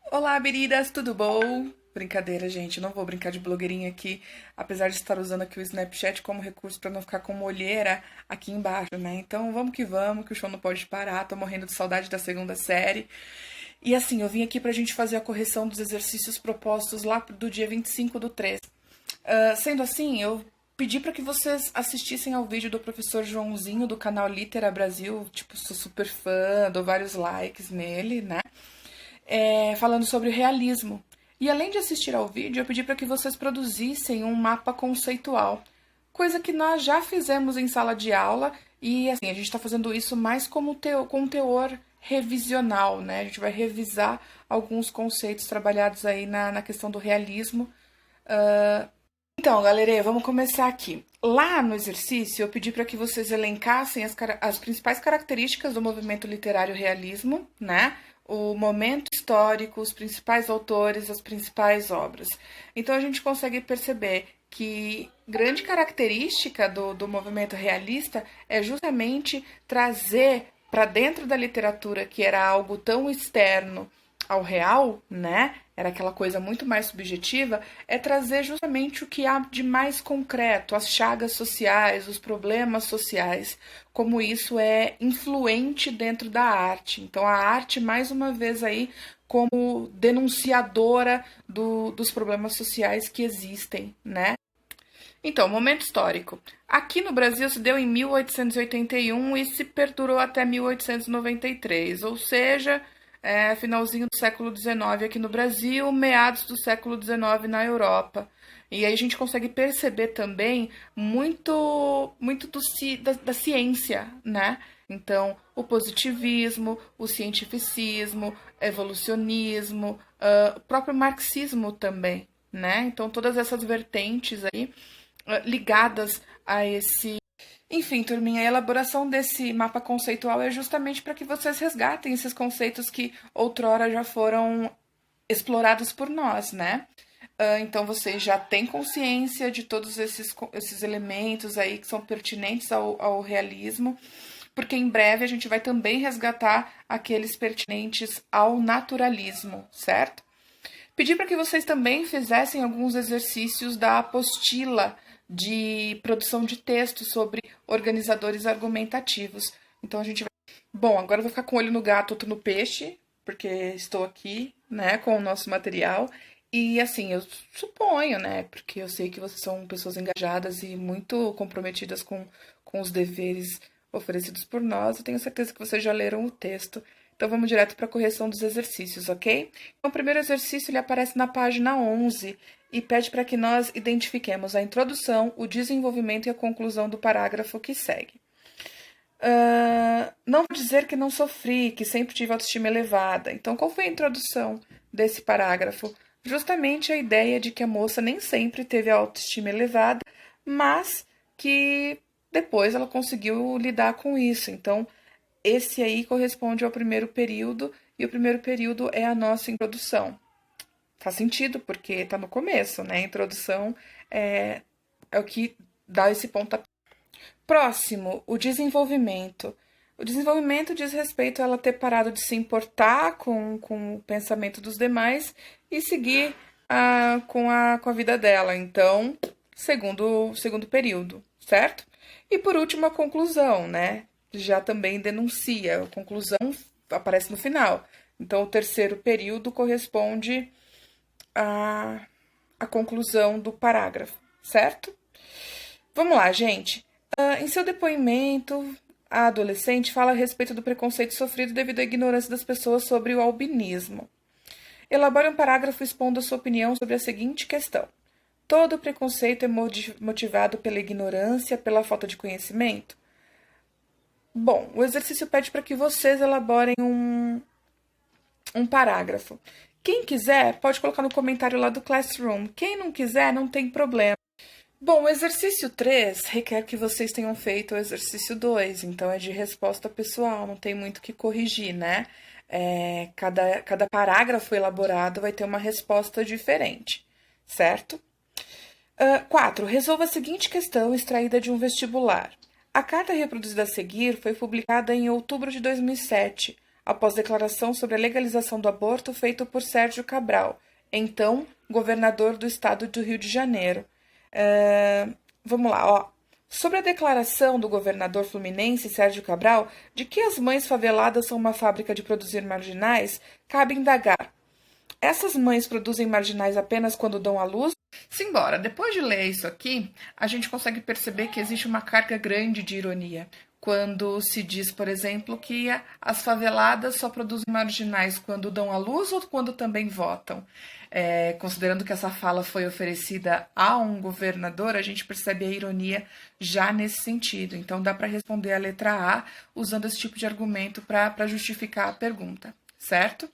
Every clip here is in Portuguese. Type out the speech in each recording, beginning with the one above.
Olá, beridas, tudo bom? Brincadeira, gente, eu não vou brincar de blogueirinha aqui, apesar de estar usando aqui o Snapchat como recurso para não ficar com molheira aqui embaixo, né? Então vamos, que o show não pode parar, tô morrendo de saudade da segunda série. E assim, eu vim aqui pra gente fazer a correção dos exercícios propostos lá do dia 25 do 3. Sendo assim, eu pedi para que vocês assistissem ao vídeo do professor Joãozinho do canal Litera Brasil, tipo, sou super fã, dou vários likes nele, né? Falando sobre o realismo. E além de assistir ao vídeo, eu pedi para que vocês produzissem um mapa conceitual, coisa que nós já fizemos em sala de aula e assim, a gente está fazendo isso mais como com teor revisional, né? A gente vai revisar alguns conceitos trabalhados aí na questão do realismo. Então, galera, vamos começar aqui. Lá no exercício, eu pedi para que vocês elencassem as principais características do movimento literário realismo, né? O momento histórico, os principais autores, as principais obras. Então, a gente consegue perceber que grande característica do movimento realista é justamente trazer para dentro da literatura, que era algo tão externo ao real, né? Era aquela coisa muito mais subjetiva, é trazer justamente o que há de mais concreto, as chagas sociais, os problemas sociais, como isso é influente dentro da arte. Então a arte, mais uma vez aí, como denunciadora dos problemas sociais que existem, né? Então, momento histórico. Aqui no Brasil se deu em 1881 e se perdurou até 1893, ou seja, finalzinho do século XIX aqui no Brasil, meados do século XIX na Europa. E aí a gente consegue perceber também muito da ciência, né? Então, o positivismo, o cientificismo, evolucionismo, o próprio marxismo também, né? Então, todas essas vertentes aí ligadas a esse. Enfim, turminha, a elaboração desse mapa conceitual é justamente para que vocês resgatem esses conceitos que outrora já foram explorados por nós, né? Então vocês já têm consciência de todos esses elementos aí que são pertinentes ao realismo, porque em breve a gente vai também resgatar aqueles pertinentes ao naturalismo, certo? Pedi para que vocês também fizessem alguns exercícios da apostila de produção de texto sobre organizadores argumentativos. Então a gente vai. Bom, agora eu vou ficar com o olho no gato, outro no peixe, porque estou aqui, né, com o nosso material. E assim, eu suponho, né, porque eu sei que vocês são pessoas engajadas e muito comprometidas com os deveres oferecidos por nós. Eu tenho certeza que vocês já leram o texto. Então vamos direto para a correção dos exercícios, ok? Então, o primeiro exercício ele aparece na página 11 e pede para que nós identifiquemos a introdução, o desenvolvimento e a conclusão do parágrafo que segue. Não vou dizer que não sofri, que sempre tive autoestima elevada. Então, qual foi a introdução desse parágrafo? Justamente a ideia de que a moça nem sempre teve a autoestima elevada, mas que depois ela conseguiu lidar com isso. Então, esse aí corresponde ao primeiro período, e o primeiro período é a nossa introdução. Faz sentido, porque está no começo, né? A introdução é o que dá esse pontapé. Próximo, o desenvolvimento. O desenvolvimento diz respeito a ela ter parado de se importar com o pensamento dos demais e seguir com a vida dela. Então, segundo período, certo? E por último, a conclusão, né? Já também denuncia. A conclusão aparece no final. Então, o terceiro período corresponde à conclusão do parágrafo, certo? Vamos lá, gente. Em seu depoimento, a adolescente fala a respeito do preconceito sofrido devido à ignorância das pessoas sobre o albinismo. Elabore um parágrafo expondo a sua opinião sobre a seguinte questão: todo preconceito é motivado pela ignorância, pela falta de conhecimento? Bom, o exercício pede para que vocês elaborem um parágrafo. Quem quiser, pode colocar no comentário lá do Classroom. Quem não quiser, não tem problema. Bom, o exercício 3 requer que vocês tenham feito o exercício 2, então é de resposta pessoal, não tem muito o que corrigir, né? Cada parágrafo elaborado vai ter uma resposta diferente, certo? 4. Resolva a seguinte questão extraída de um vestibular. A carta reproduzida a seguir foi publicada em outubro de 2007. após declaração sobre a legalização do aborto feito por Sérgio Cabral, então governador do estado do Rio de Janeiro. Vamos lá, ó. Sobre a declaração do governador fluminense Sérgio Cabral de que as mães faveladas são uma fábrica de produzir marginais, cabe indagar. Essas mães produzem marginais apenas quando dão à luz? Simbora, depois de ler isso aqui, a gente consegue perceber que existe uma carga grande de ironia quando se diz, por exemplo, que as faveladas só produzem marginais quando dão à luz ou quando também votam. Considerando que essa fala foi oferecida a um governador, a gente percebe a ironia já nesse sentido. Então, dá para responder a letra A usando esse tipo de argumento para justificar a pergunta, certo?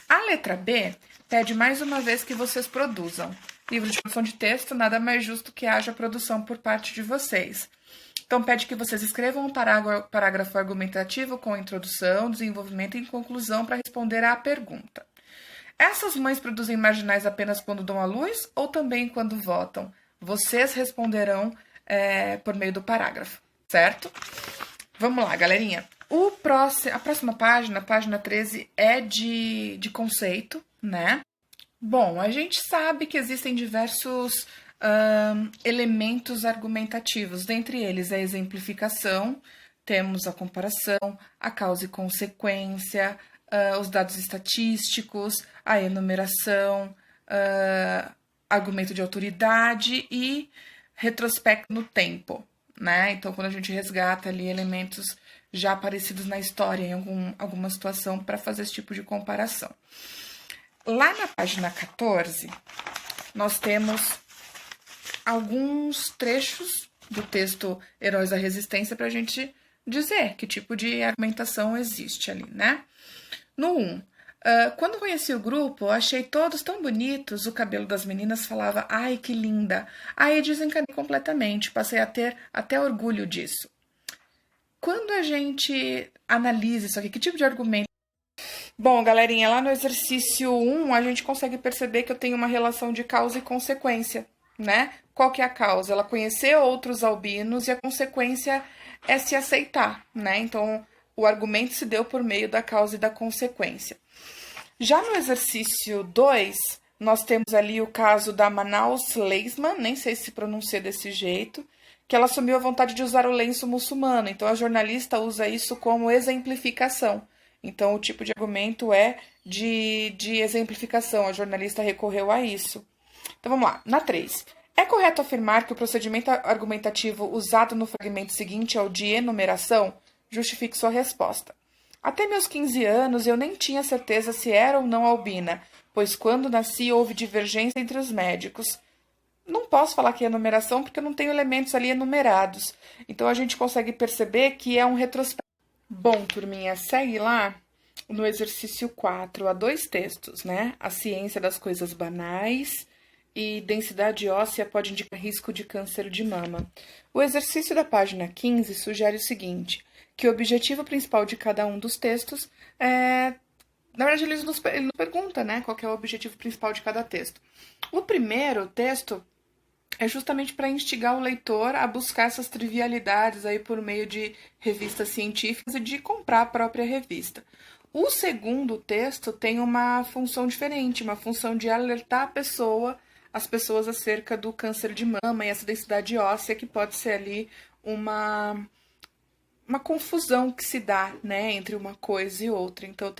A letra B pede mais uma vez que vocês produzam. Livro de produção de texto, nada mais justo que haja produção por parte de vocês. Então, pede que vocês escrevam um parágrafo argumentativo com introdução, desenvolvimento e conclusão para responder à pergunta. Essas mães produzem marginais apenas quando dão à luz ou também quando votam? Vocês responderão por meio do parágrafo, certo? Vamos lá, galerinha. A próxima página, página 13, é de conceito, né? Bom, a gente sabe que existem diversos elementos argumentativos. Dentre eles, a exemplificação, temos a comparação, a causa e consequência, os dados estatísticos, a enumeração, argumento de autoridade e retrospecto no tempo, né? Então, quando a gente resgata ali elementos já aparecidos na história, em alguma situação, para fazer esse tipo de comparação. Lá na página 14, nós temos alguns trechos do texto Heróis da Resistência para a gente dizer que tipo de argumentação existe ali, né? No 1, quando conheci o grupo, achei todos tão bonitos, o cabelo das meninas falava, ai, que linda. Aí desencanei completamente, passei a ter até orgulho disso. Quando a gente analisa isso aqui, que tipo de argumento? Bom, galerinha, lá no exercício 1, a gente consegue perceber que eu tenho uma relação de causa e consequência, né? Qual que é a causa? Ela conhecer outros albinos e a consequência é se aceitar, né? Então, o argumento se deu por meio da causa e da consequência. Já no exercício 2, nós temos ali o caso da Manaus Leisman, nem sei se pronuncia desse jeito, que ela assumiu a vontade de usar o lenço muçulmano. Então, a jornalista usa isso como exemplificação. Então, o tipo de argumento é de exemplificação. A jornalista recorreu a isso. Então, vamos lá. Na 3. É correto afirmar que o procedimento argumentativo usado no fragmento seguinte é o de enumeração? Justifique sua resposta. Até meus 15 anos, eu nem tinha certeza se era ou não albina, pois quando nasci houve divergência entre os médicos. Não posso falar que é enumeração porque eu não tenho elementos ali enumerados. Então, a gente consegue perceber que é um retrospecto. Bom, turminha, segue lá no exercício 4. Há 2 textos, né? A ciência das coisas banais e densidade óssea pode indicar risco de câncer de mama. O exercício da página 15 sugere o seguinte, que o objetivo principal de cada um dos textos é... Na verdade, ele nos pergunta, né? Qual que é o objetivo principal de cada texto. O primeiro texto é justamente para instigar o leitor a buscar essas trivialidades aí por meio de revistas científicas e de comprar a própria revista. O segundo texto tem uma função diferente, uma função de alertar as pessoas acerca do câncer de mama e essa densidade óssea, que pode ser ali uma confusão que se dá, né, entre uma coisa e outra. Então,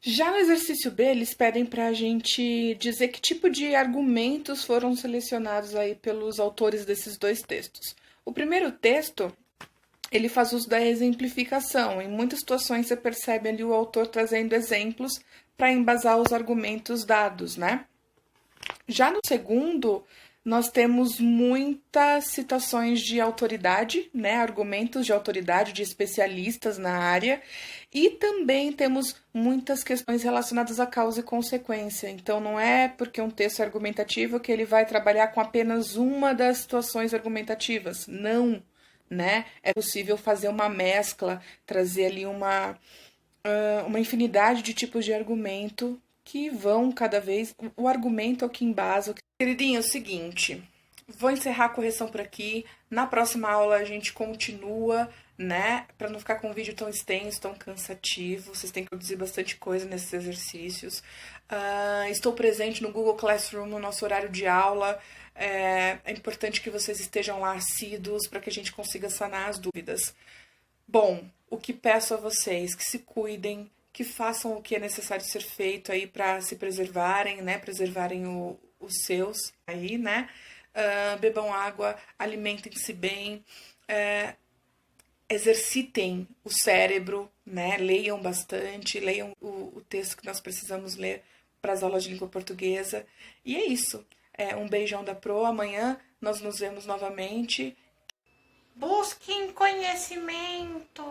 já no exercício B, eles pedem para a gente dizer que tipo de argumentos foram selecionados aí pelos autores desses 2 textos. O primeiro texto, ele faz uso da exemplificação. Em muitas situações você percebe ali o autor trazendo exemplos para embasar os argumentos dados, né? Já no segundo, nós temos muitas citações de autoridade, né? Argumentos de autoridade, de especialistas na área, e também temos muitas questões relacionadas à causa e consequência. Então, não é porque um texto é argumentativo que ele vai trabalhar com apenas uma das situações argumentativas. Não, né? É possível fazer uma mescla, trazer ali uma infinidade de tipos de argumento que vão cada vez... O argumento é o que embasa. Queridinho, é o seguinte, vou encerrar a correção por aqui. Na próxima aula a gente continua né? Para não ficar com um vídeo tão extenso, tão cansativo. Vocês têm que produzir bastante coisa nesses exercícios. Estou presente no Google Classroom no nosso horário de aula. É importante que vocês estejam lá assíduos para que a gente consiga sanar as dúvidas. Bom, o que peço a vocês, que se cuidem, que façam o que é necessário ser feito aí para se preservarem, né? Preservarem os seus aí, né? Bebam água, alimentem-se bem, exercitem o cérebro, né? Leiam bastante, leiam o texto que nós precisamos ler para as aulas de língua portuguesa. E é isso. Um beijão da Pro. Amanhã nós nos vemos novamente. Busquem conhecimento.